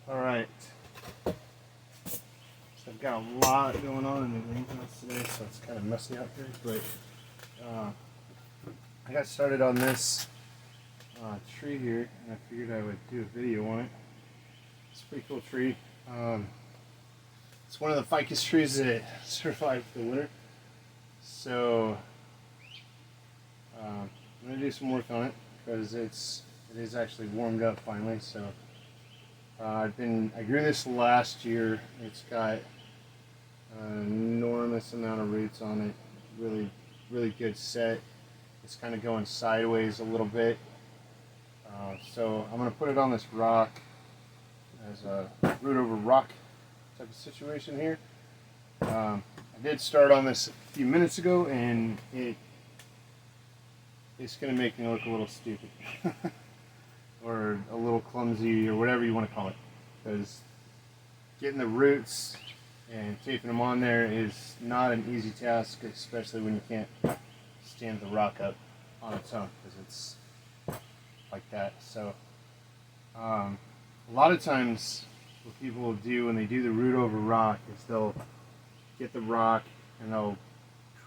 Alright, so I've got a lot going on in the greenhouse today, so it's kind of messy out here, but I got started on this tree here, and I figured I would do a video on it. It's a pretty cool tree. It's one of the ficus trees that survived the winter, so I'm going to do some work on it because it is actually warmed up finally. So I grew this last year. It's got an enormous amount of roots on it. Really good set. It's kind of going sideways a little bit. So I'm going to put it on this rock as a root over rock type of situation here. I did start on this a few minutes ago, and it's going to make me look a little stupid or a little clumsy or whatever you want to call it, because getting the roots and taping them on there is not an easy task, especially when you can't stand the rock up on its own, because it's like that. So a lot of times what people will do when they do the root over rock is they'll get the rock and they'll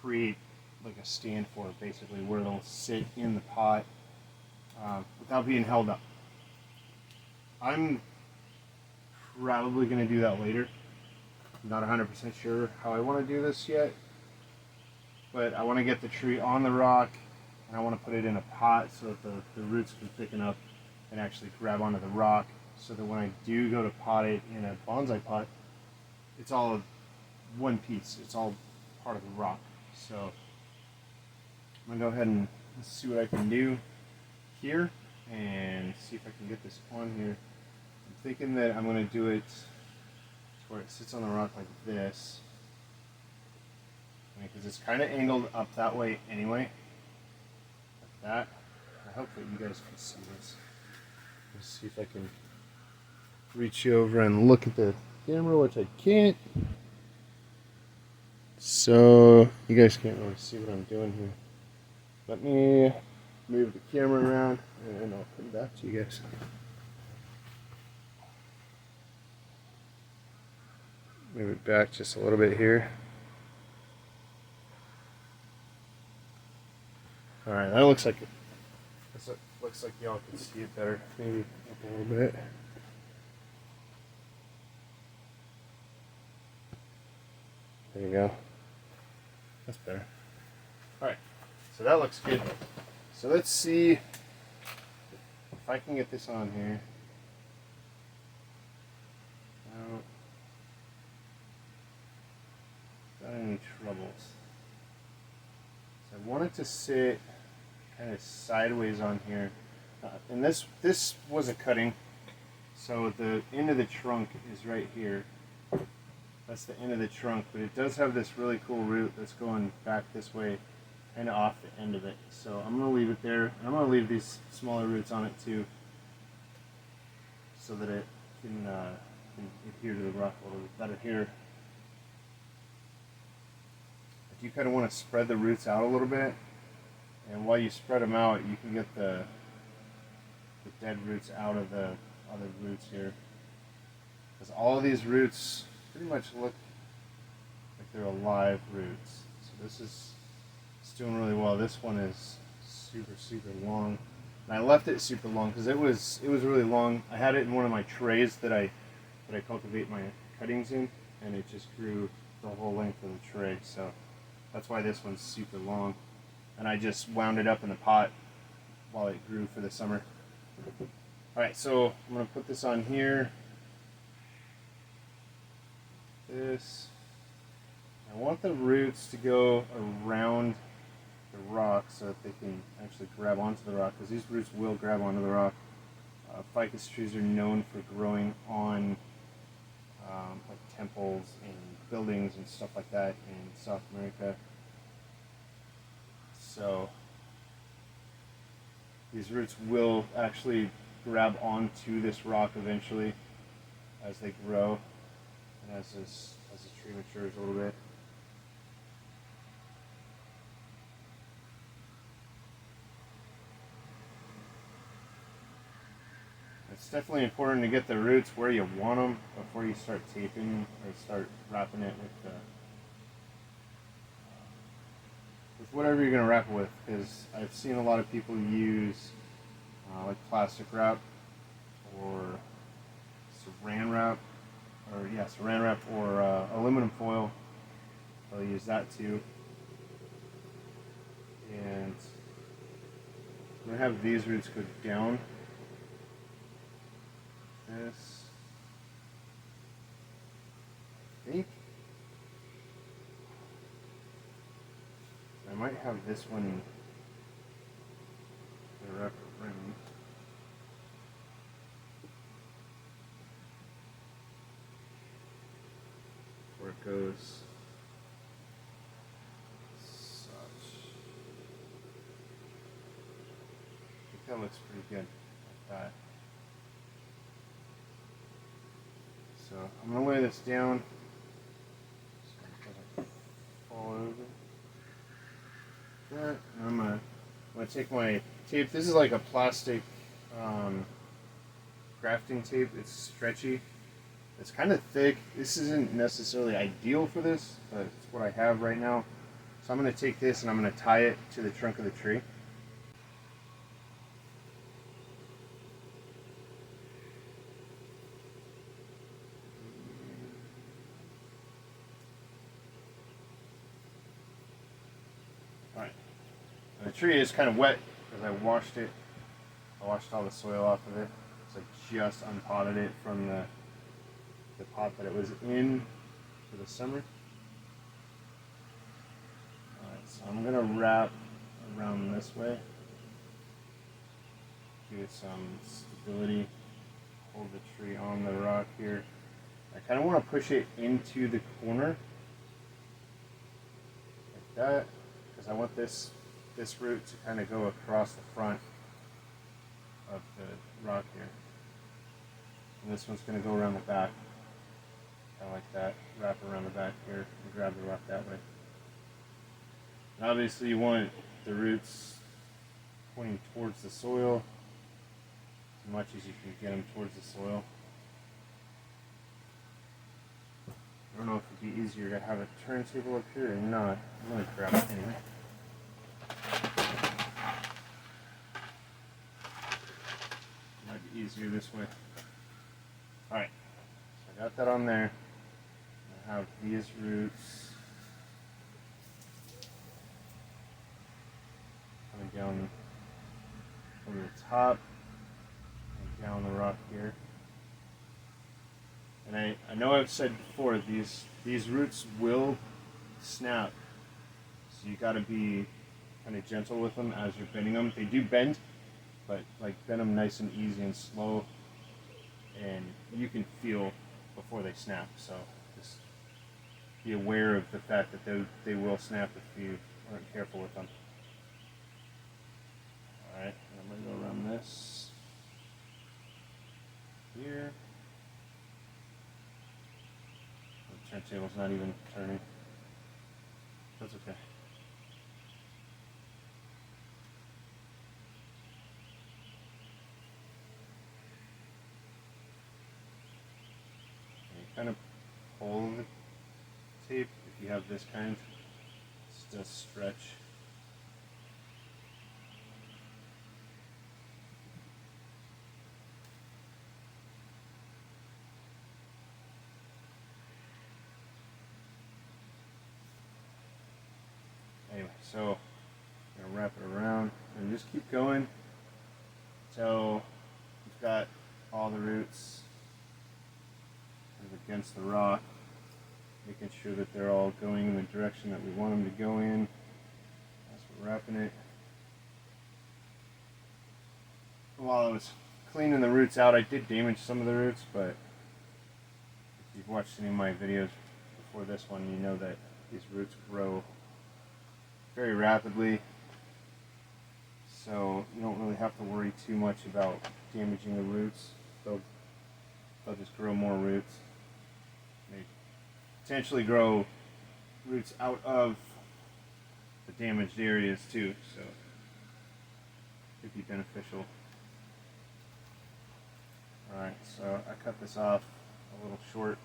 create like a stand for it, basically, where it'll sit in the pot without being held up. I'm probably going to do that later. I'm not 100% sure how I want to do this yet, but I want to get the tree on the rock, and I want to put it in a pot so that the roots can thicken up and actually grab onto the rock, so that when I do go to pot it in a bonsai pot, it's all one piece. It's all part of the rock. So I'm going to go ahead and see what I can do here and see if I can get this on here. I'm thinking that I'm going to do it where it sits on the rock like this, because it's kind of angled up that way anyway, like that. I hope that you guys can see this. Let's see if I can reach you over and look at the camera, which I can't. So you guys can't really see what I'm doing here. Let me move the camera around and I'll come back to you guys. Move it back just a little bit here. Alright, that looks like it. Looks like y'all can see it better. Maybe up a little bit. There you go. That's better. Alright, so that looks good. So let's see if I can get this on here. Without any troubles. So I want it to sit kind of sideways on here. And this was a cutting. So the end of the trunk is right here. That's the end of the trunk, but it does have this really cool root that's going back this way, kind of off the end of it. So I'm going to leave it there. And I'm going to leave these smaller roots on it too, so that it can adhere to the rock a little bit better here. But you kind of want to spread the roots out a little bit, and while you spread them out, you can get the dead roots out of the other roots here, because all of these roots pretty much look like they're alive roots. So this is doing really well. This one is super long, and I left it super long because it was really long. I had it in one of my trays that I cultivate my cuttings in, and it just grew the whole length of the tray. So that's why this one's super long, and I just wound it up in the pot while it grew for the summer. Alright, so I'm going to put this on here. I want the roots to go around the rock so that they can actually grab onto the rock, because these roots will grab onto the rock. Ficus trees are known for growing on like temples and buildings and stuff like that in South America. So these roots will actually grab onto this rock eventually as they grow and as the tree matures a little bit. It's definitely important to get the roots where you want them before you start taping or start wrapping it with whatever you're going to wrap it with, because I've seen a lot of people use like plastic wrap or saran wrap, or aluminum foil. They'll use that too. And I'm going to have these roots go down. This, I think I might have this one wrap around. Where it goes such. I think that looks pretty good like that. So I'm going to lay this down so it doesn't fall over. That, and I'm going to take my tape. This is like a plastic grafting tape. It's stretchy. It's kind of thick. This isn't necessarily ideal for this, but it's what I have right now. So I'm going to take this and I'm going to tie it to the trunk of the tree. Alright. The tree is kind of wet because I washed it. I washed all the soil off of it. So I just unpotted it from the pot that it was in for the summer. Alright, so I'm going to wrap around this way. Give it some stability. Hold the tree on the rock here. I kind of want to push it into the corner like that, because I want this root to kind of go across the front of the rock here. And this one's going to go around the back. Kind of like that. Wrap around the back here and grab the rock that way. And obviously you want the roots pointing towards the soil as much as you can get them towards the soil. I don't know if it'd be easier to have a turntable up here or not. I'm going to grab it anyway. Might be easier this way. Alright, so I got that on there. I have these roots coming down from the top and down the rock here. And I know I've said before, these roots will snap, so you got to be kind of gentle with them as you're bending them. They do bend, but like bend them nice and easy and slow, and you can feel before they snap. So just be aware of the fact that they will snap if you aren't careful with them. All right, I'm gonna go around this here. The turntable's not even turning. That's okay. And you kind of pull the tape if you have this kind. It's just stretch. Anyway, so I'm going to wrap it around and just keep going until we've got all the roots kind of against the rock, making sure that they're all going in the direction that we want them to go in as we're wrapping it. While I was cleaning the roots out, I did damage some of the roots, but if you've watched any of my videos before this one, you know that these roots grow very rapidly, so you don't really have to worry too much about damaging the roots. They'll just grow more roots. They potentially grow roots out of the damaged areas too, so it could be beneficial. Alright, so I cut this off a little short.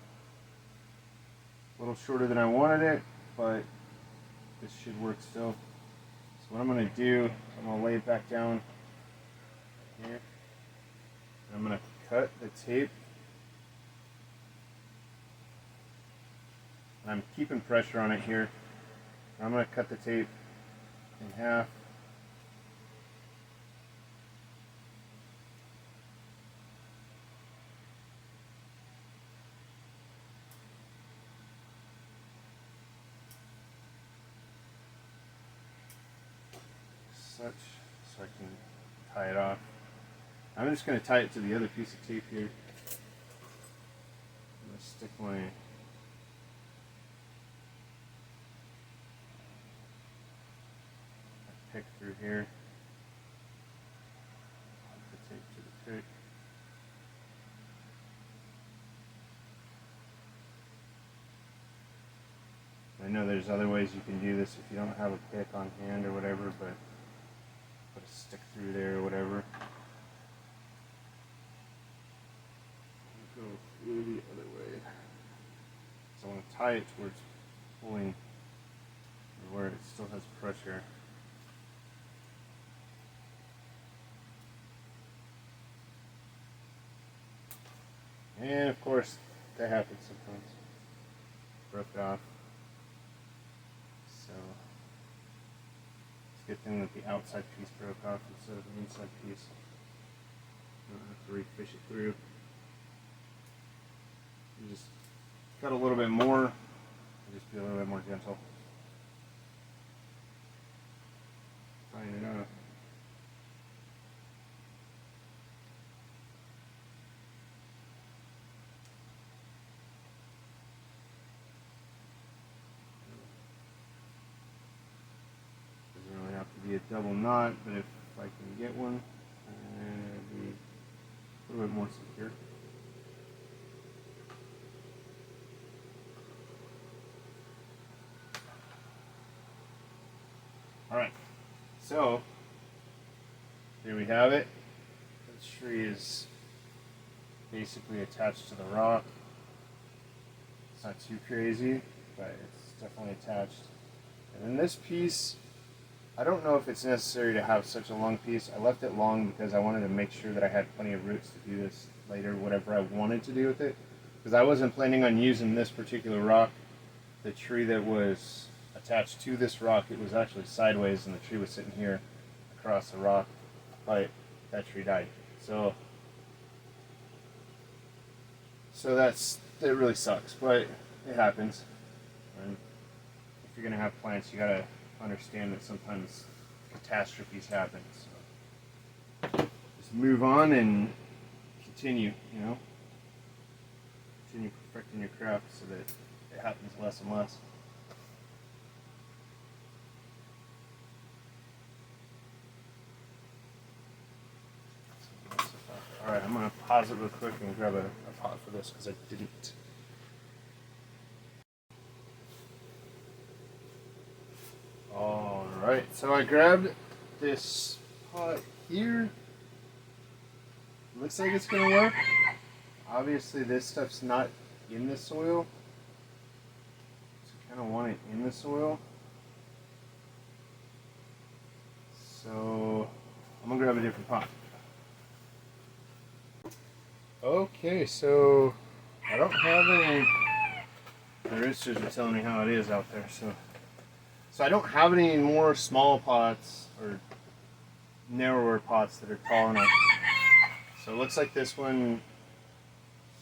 A little shorter than I wanted it, but this should work still. So what I'm going to do, I'm going to lay it back down here. And I'm going to cut the tape. And I'm keeping pressure on it here. I'm going to cut the tape in half. Such, so I can tie it off. I'm just going to tie it to the other piece of tape here. I'm going to stick my pick through here. Put the tape to the pick. I know there's other ways you can do this if you don't have a pick on hand or whatever, but put a stick through there or whatever. Go through the other way. So I want to tie it towards pulling, or where it still has pressure. And of course, that happens sometimes. Broke it off. So it's a good thing that the outside piece broke off instead of the inside piece. You don't have to refish it through. You just cut a little bit more, and just be a little bit more gentle. Tying it up. Doesn't really have to be a double knot, but if I can get one, it'll be a little bit more secure. Alright, so here we have it. The tree is basically attached to the rock. It's not too crazy, but it's definitely attached. And then this piece, I don't know if it's necessary to have such a long piece. I left it long because I wanted to make sure that I had plenty of roots to do this later, whatever I wanted to do with it. Because I wasn't planning on using this particular rock. The tree that was attached to this rock, it was actually sideways, and the tree was sitting here across the rock, but that tree died. So that really sucks, but it happens. And if you're gonna have plants, you gotta understand that sometimes catastrophes happen. So just move on and continue, you know? Continue perfecting your craft so that it happens less and less. Alright, I'm going to pause it real quick and grab a pot for this because I didn't. Alright, so I grabbed this pot here. Looks like it's going to work. Obviously this stuff's not in the soil. So I kind of want it in the soil. So I'm going to grab a different pot. Okay, so I don't have any. The roosters are telling me how it is out there, so I don't have any more small pots or narrower pots that are tall enough. So it looks like this one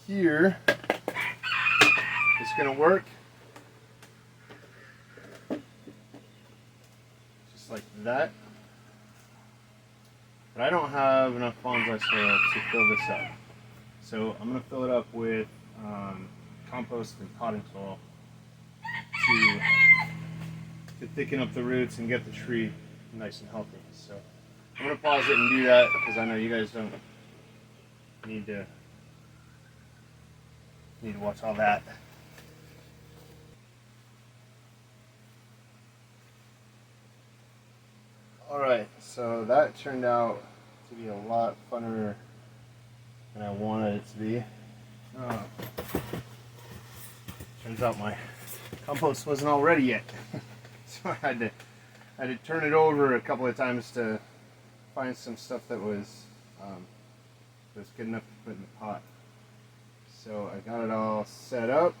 here is going to work. Just like that. But I don't have enough bonsai soil to fill this up. So I'm going to fill it up with compost and potting soil to thicken up the roots and get the tree nice and healthy. So I'm going to pause it and do that because I know you guys don't need to watch all that. Alright, so that turned out to be a lot funner than I wanted it to be. Turns out my compost wasn't all ready yet. So I had to turn it over a couple of times to find some stuff that was good enough to put in the pot. So I got it all set up,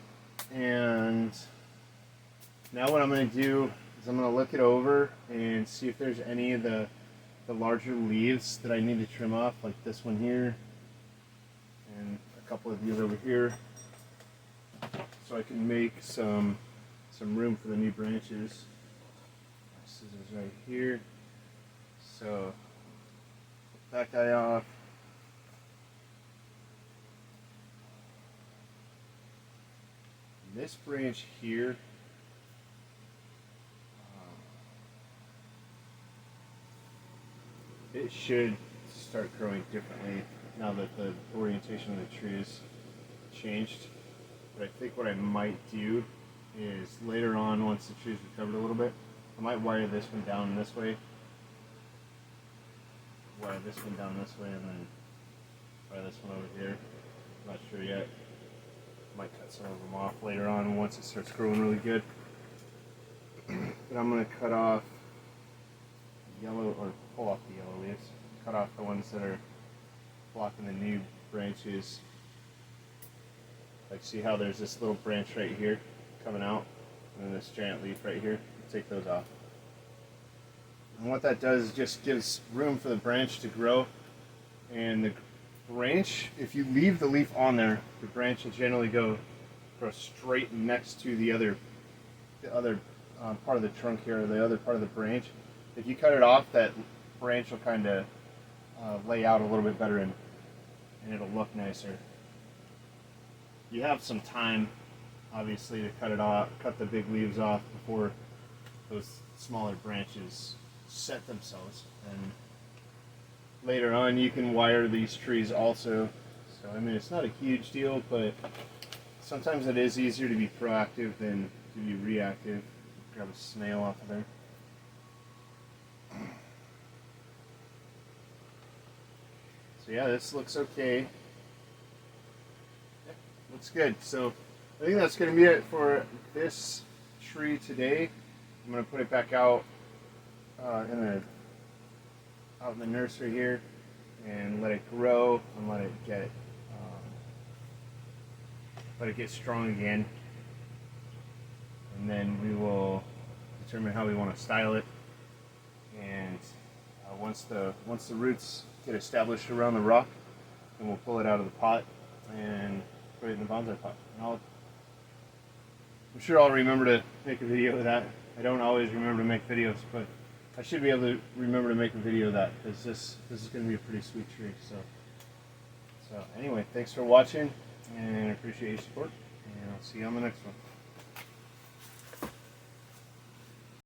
and now what I'm going to do is I'm going to look it over and see if there's any of the larger leaves that I need to trim off, like this one here and a couple of these over here, so I can make some room for the new branches. Scissors right here. So that guy off. This branch here, it should start growing differently now that the orientation of the tree has changed. But I think what I might do is later on, once the tree's recovered a little bit, I might wire this one down this way, wire this one down this way, and then wire this one over here. I'm not sure yet. Might cut some of them off later on once it starts growing really good. But I'm going to cut off yellow, or pull off the yellow leaves. Cut off the ones that are blocking the new branches. Like, see how there's this little branch right here coming out, and then this giant leaf right here. Take those off. And what that does is just gives room for the branch to grow. And the branch, if you leave the leaf on there, the branch will generally grow straight next to the other part of the trunk here, or the other part of the branch. If you cut it off, that branch will kind of lay out a little bit better, and it'll look nicer. You have some time, obviously, to cut it off, cut the big leaves off before those smaller branches set themselves. And later on, you can wire these trees also. So I mean, it's not a huge deal, but sometimes it is easier to be proactive than to be reactive. Grab a snail off of there. So yeah, this looks okay. Yep, looks good. So I think that's going to be it for this tree today. I'm going to put it back out in the nursery here and let it grow and let it get strong again. And then we will determine how we want to style it. And once the roots get established around the rock, then we'll pull it out of the pot and put it in the bonsai pot. And I'm sure I'll remember to make a video of that. I don't always remember to make videos, but I should be able to remember to make a video of that, because this is going to be a pretty sweet tree. So anyway, thanks for watching, and I appreciate your support, and I'll see you on the next one.